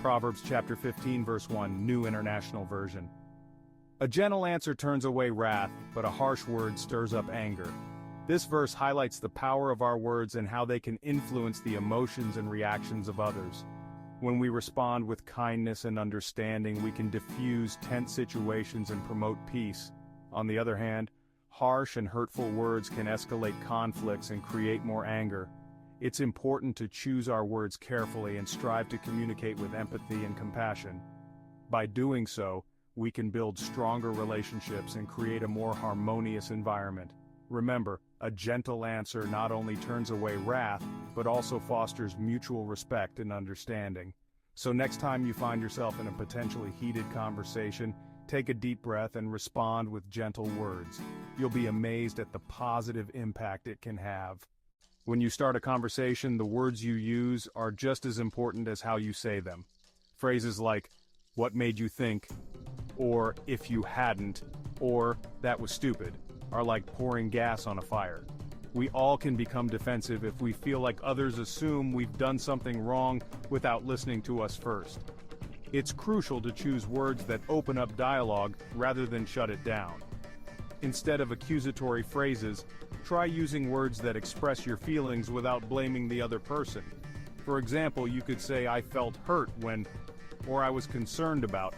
Proverbs chapter 15 verse 1, New International Version. A gentle answer turns away wrath, but a harsh word stirs up anger. This verse highlights the power of our words and how they can influence the emotions and reactions of others. When we respond with kindness and understanding, we can diffuse tense situations and promote peace. On the other hand, harsh and hurtful words can escalate conflicts and create more anger. It's important to choose our words carefully and strive to communicate with empathy and compassion. By doing so, we can build stronger relationships and create a more harmonious environment. Remember, a gentle answer not only turns away wrath, but also fosters mutual respect and understanding. So next time you find yourself in a potentially heated conversation, take a deep breath and respond with gentle words. You'll be amazed at the positive impact it can have. When you start a conversation, the words you use are just as important as how you say them. Phrases like, "What made you think?" or "If you hadn't," or "That was stupid," are like pouring gas on a fire. We all can become defensive if we feel like others assume we've done something wrong without listening to us first. It's crucial to choose words that open up dialogue rather than shut it down. Instead of accusatory phrases, try using words that express your feelings without blaming the other person. For example, you could say, "I felt hurt when," or "I was concerned about."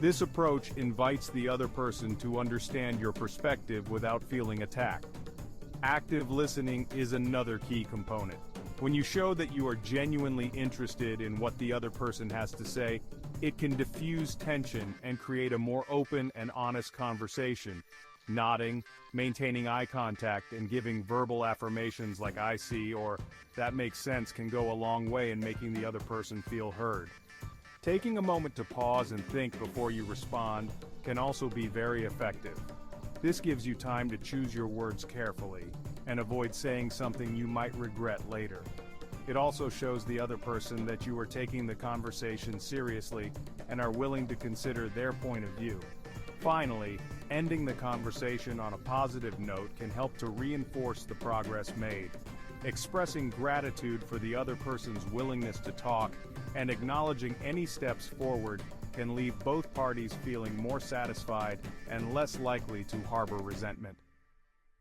This approach invites the other person to understand your perspective without feeling attacked. Active listening is another key component. When you show that you are genuinely interested in what the other person has to say, it can diffuse tension and create a more open and honest conversation. Nodding, maintaining eye contact, and giving verbal affirmations like "I see" or "That makes sense" can go a long way in making the other person feel heard. Taking a moment to pause and think before you respond can also be very effective. This gives you time to choose your words carefully and avoid saying something you might regret later. It also shows the other person that you are taking the conversation seriously and are willing to consider their point of view. Finally, ending the conversation on a positive note can help to reinforce the progress made. Expressing gratitude for the other person's willingness to talk and acknowledging any steps forward can leave both parties feeling more satisfied and less likely to harbor resentment.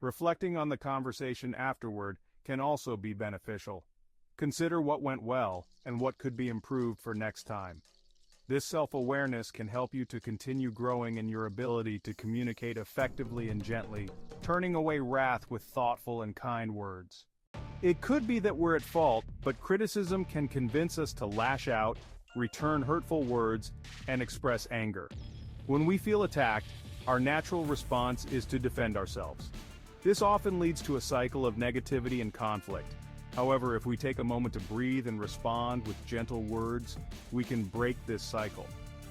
Reflecting on the conversation afterward can also be beneficial. Consider what went well and what could be improved for next time. This self-awareness can help you to continue growing in your ability to communicate effectively and gently, turning away wrath with thoughtful and kind words. It could be that we're at fault, but criticism can convince us to lash out, return hurtful words, and express anger. When we feel attacked, our natural response is to defend ourselves. This often leads to a cycle of negativity and conflict. However, if we take a moment to breathe and respond with gentle words, we can break this cycle.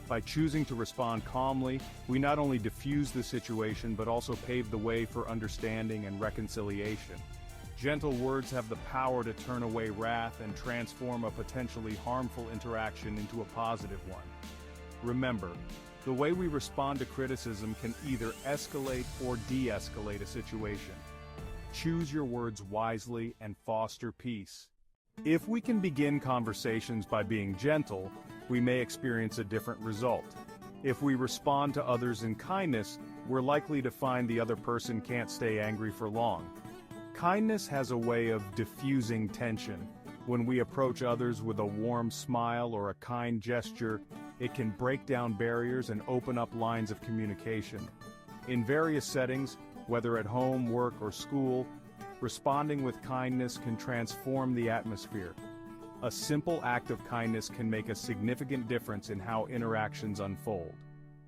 By choosing to respond calmly, we not only diffuse the situation but also pave the way for understanding and reconciliation. Gentle words have the power to turn away wrath and transform a potentially harmful interaction into a positive one. Remember, the way we respond to criticism can either escalate or de-escalate a situation. Choose your words wisely and foster peace. If we can begin conversations by being gentle, we may experience a different result. If we respond to others in kindness, we're likely to find the other person can't stay angry for long. Kindness has a way of diffusing tension. When we approach others with a warm smile or a kind gesture, it can break down barriers and open up lines of communication. In various settings, whether at home, work, or school, responding with kindness can transform the atmosphere. A simple act of kindness can make a significant difference in how interactions unfold.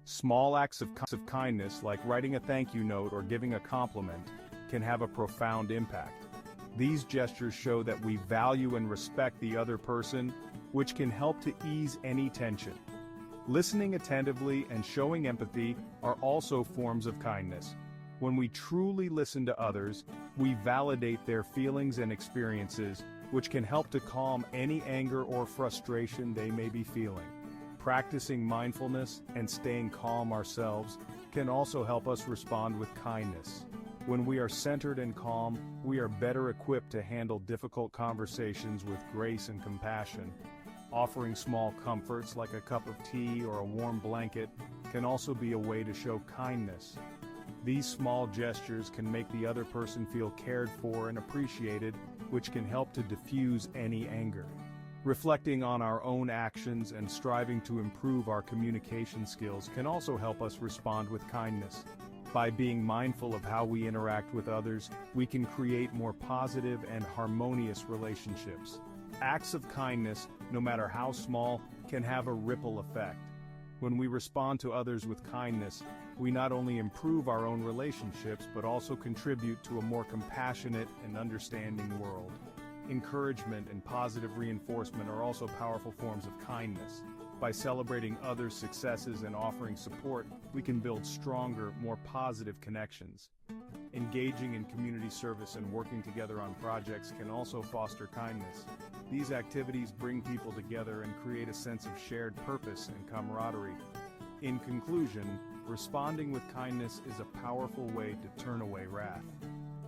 Small acts of kindness, like writing a thank you note or giving a compliment, can have a profound impact. These gestures show that we value and respect the other person, which can help to ease any tension. Listening attentively and showing empathy are also forms of kindness. When we truly listen to others, we validate their feelings and experiences, which can help to calm any anger or frustration they may be feeling. Practicing mindfulness and staying calm ourselves can also help us respond with kindness. When we are centered and calm, we are better equipped to handle difficult conversations with grace and compassion. Offering small comforts like a cup of tea or a warm blanket can also be a way to show kindness. These small gestures can make the other person feel cared for and appreciated, which can help to diffuse any anger. Reflecting on our own actions and striving to improve our communication skills can also help us respond with kindness. By being mindful of how we interact with others, we can create more positive and harmonious relationships. Acts of kindness, no matter how small, can have a ripple effect. When we respond to others with kindness, we not only improve our own relationships but also contribute to a more compassionate and understanding world. Encouragement and positive reinforcement are also powerful forms of kindness. By celebrating others' successes and offering support, we can build stronger, more positive connections. Engaging in community service and working together on projects can also foster kindness. These activities bring people together and create a sense of shared purpose and camaraderie. In conclusion, responding with kindness is a powerful way to turn away wrath.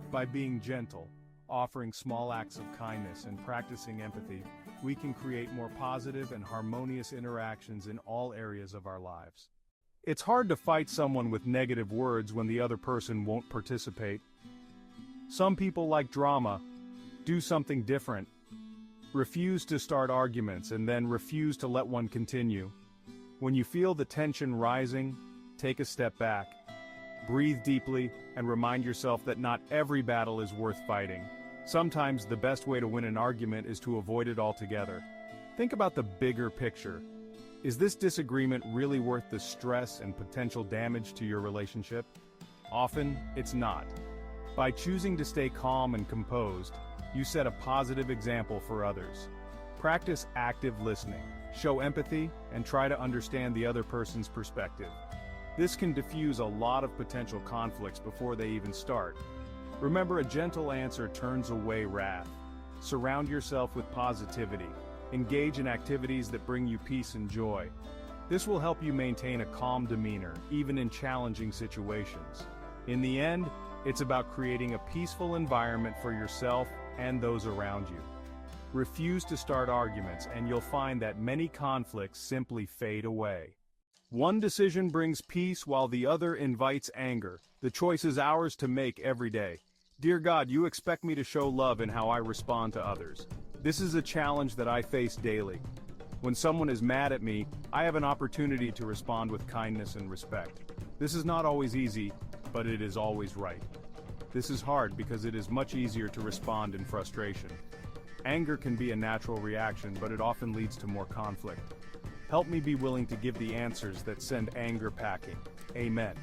By being gentle, offering small acts of kindness and practicing empathy, we can create more positive and harmonious interactions in all areas of our lives. It's hard to fight someone with negative words when the other person won't participate. Some people like drama. Do something different. Refuse to start arguments and then refuse to let one continue. When you feel the tension rising, take a step back. Breathe deeply and remind yourself that not every battle is worth fighting. Sometimes the best way to win an argument is to avoid it altogether. Think about the bigger picture. Is this disagreement really worth the stress and potential damage to your relationship? Often, it's not. By choosing to stay calm and composed, you set a positive example for others. Practice active listening, show empathy, and try to understand the other person's perspective. This can diffuse a lot of potential conflicts before they even start. Remember, a gentle answer turns away wrath. Surround yourself with positivity. Engage in activities that bring you peace and joy. This will help you maintain a calm demeanor, even in challenging situations. In the end, it's about creating a peaceful environment for yourself and those around you. Refuse to start arguments, and you'll find that many conflicts simply fade away. One decision brings peace while the other invites anger. The choice is ours to make every day. Dear God, you expect me to show love in how I respond to others. This is a challenge that I face daily. When someone is mad at me, I have an opportunity to respond with kindness and respect. This is not always easy, but it is always right. This is hard because it is much easier to respond in frustration. Anger can be a natural reaction, but it often leads to more conflict. Help me be willing to give the answers that send anger packing. Amen.